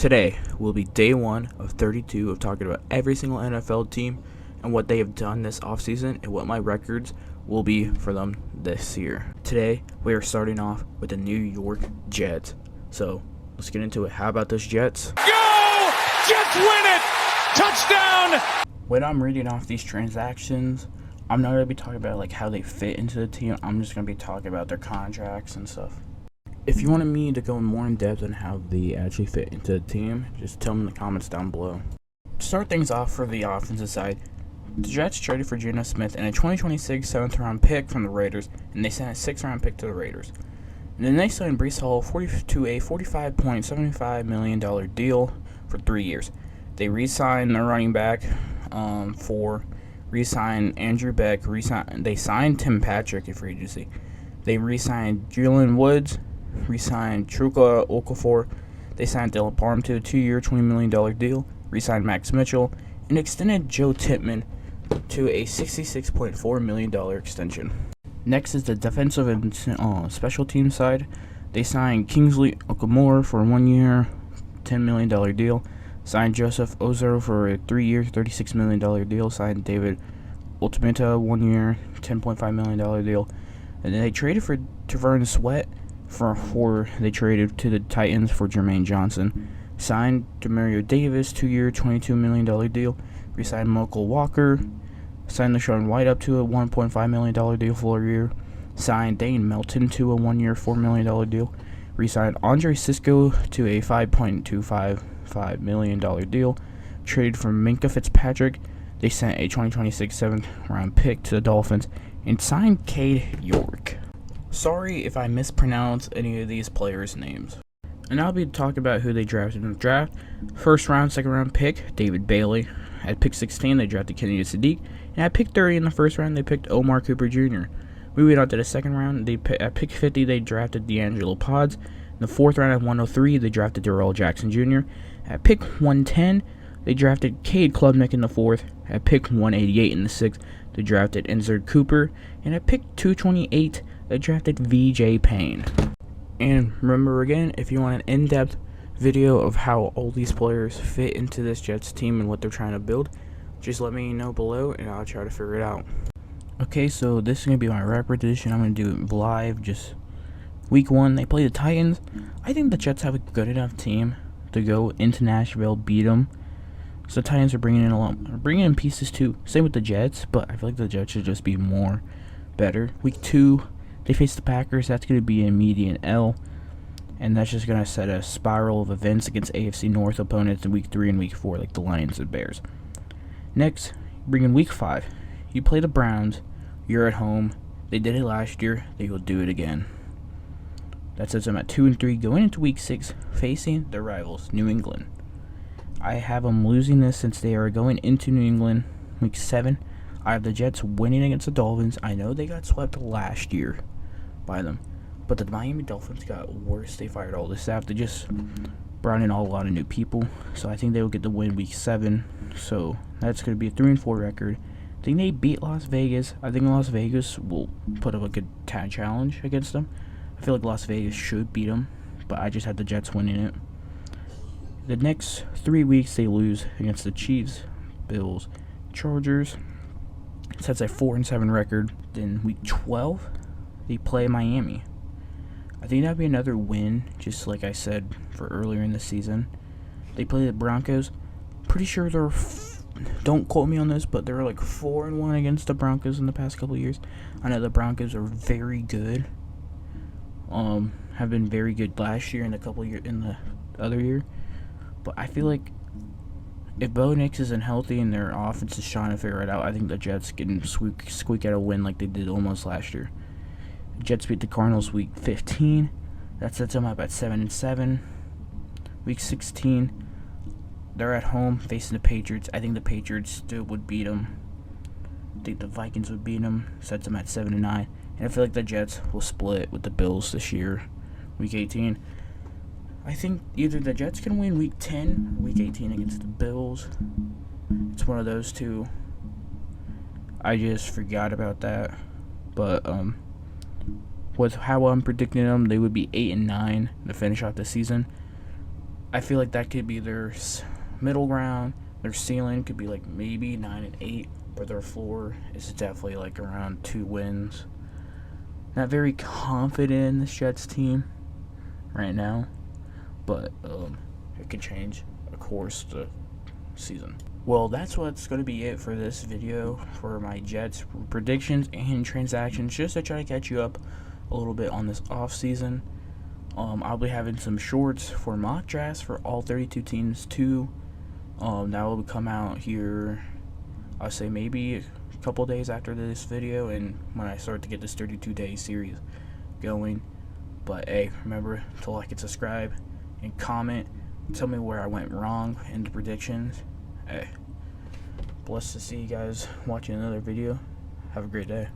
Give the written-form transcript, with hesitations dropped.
Today will be day 1 of 32 of talking about every single NFL team and what they have done this offseason and what my records will be for them this year. Today, we are starting off with the New York Jets. So, let's get into it. How about those Jets? Go! Jets win it! Touchdown! When I'm reading off these transactions, I'm not going to be talking about like how they fit into the team. I'm just going to be talking about their contracts and stuff. If you wanted me to go more in depth on how they actually fit into the team, just tell me in the comments down below. To start things off for the offensive side, the Jets traded for Geno Smith and a 2026 7th round pick from the Raiders, and they sent a 6th round pick to the Raiders. And then they signed Breece Hall to a $45.75 million deal for 3 years. They re-signed their running back re-signed Andrew Beck, they signed Tim Patrick in free agency. They re-signed Jalen Woods, re-signed Chuka Okafor. They signed Dylan Parham to a 2-year, $20 million deal, re-signed Max Mitchell, and extended Joe Tippmann to a $66.4 million extension. Next is the defensive and special team side. They signed Kingsley Okamura for a 1-year, $10 million deal, signed Joseph Ozero for a 3-year, $36 million deal, signed David Ultimata 1-year, $10.5 million deal, and then they traded for Tavern Sweat they traded to the Titans for Jermaine Johnson, signed Demario Davis 2-year, $22 million deal, re-signed Michael Walker, signed LaShawn White up to a $1.5 million deal for a year, signed Dane Melton to a 1-year, $4 million deal, re-signed Andre Cisco to a $5.255 million deal, traded for Minkah Fitzpatrick. They sent a 2026 7th round pick to the Dolphins, and signed Cade York. Sorry if I mispronounce any of these players' names. And I'll be talking about who they drafted in the draft. First round, second round pick, David Bailey. At pick 16, they drafted Kennedy Sadiq. And at pick 30 in the first round, they picked Omar Cooper Jr. Moving on to the second round, at pick 50, they drafted D'Angelo Pods. In the fourth round, at 103, they drafted Darrell Jackson Jr. At pick 110, they drafted Cade Klubnik in the fourth. At pick 188 in the sixth, they drafted Enzard Cooper. And at pick 228, they drafted VJ Payne. And remember again, if you want an in-depth video of how all these players fit into this Jets team and what they're trying to build, just let me know below and I'll try to figure it out. Okay, so this is going to be my rapid edition. I'm going to do it live, just week 1. They play the Titans. I think the Jets have a good enough team to go into Nashville, beat them. So the Titans are bringing in pieces too. Same with the Jets, but I feel like the Jets should just be more better. Week 2, they face the Packers. That's going to be an immediate L. And that's just going to set a spiral of events against AFC North opponents in week 3 and week 4, like the Lions and Bears. Next, bring in week 5. You play the Browns. You're at home. They did it last year. They will do it again. That sets them at 2-3 going into week 6, facing their rivals, New England. I have them losing this since they are going into New England week 7. I have the Jets winning against the Dolphins. I know they got swept last year by them, but the Miami Dolphins got worse. They fired all the staff. They just brought in a lot of new people, so I think they will get the win week 7. So that's going to be a 3-4 record. I think they beat Las Vegas. I think Las Vegas will put up a good challenge against them. I feel like Las Vegas should beat them, but I just had the Jets winning it. The next 3 weeks they lose against the Chiefs, Bills, Chargers. So that's a 4-7 record. Then week 12, they play Miami. I think that'd be another win, just like I said for earlier in the season. They play the Broncos. Pretty sure they're, don't quote me on this, but they're like 4-1 against the Broncos in the past couple of years. I know the Broncos are very good. Have been very good last year and the other year. But I feel like if Bo Nix isn't healthy and their offense is trying to figure it out, I think the Jets can squeak out a win like they did almost last year. The Jets beat the Cardinals week 15. That sets them up at 7-7. Week 16, they're at home facing the Patriots. I think the Patriots still would beat them. I think the Vikings would beat them. Sets them at 7-9. And I feel like the Jets will split with the Bills this year, week 18. I think either the Jets can win week 10 or week 18 against the Bills. It's one of those two. I just forgot about that. But with how I'm predicting them, they would be 8-9 to finish off the season. I feel like that could be their middle ground. Their ceiling could be like maybe 9-8, but their floor is definitely like around 2 wins. Not very confident in this Jets team right now, but it could change, of course, the season. Well, that's what's going to be it for this video for my Jets predictions and transactions, just to try to catch you up a little bit on this offseason. I'll be having some shorts for mock drafts for all 32 teams too. That will come out here, I'll say maybe a couple days after this video, and when I start to get this 32-day series going. But hey, remember to like and subscribe and comment. Tell me where I went wrong in the predictions. Hey, blessed to see you guys watching another video. Have a great day.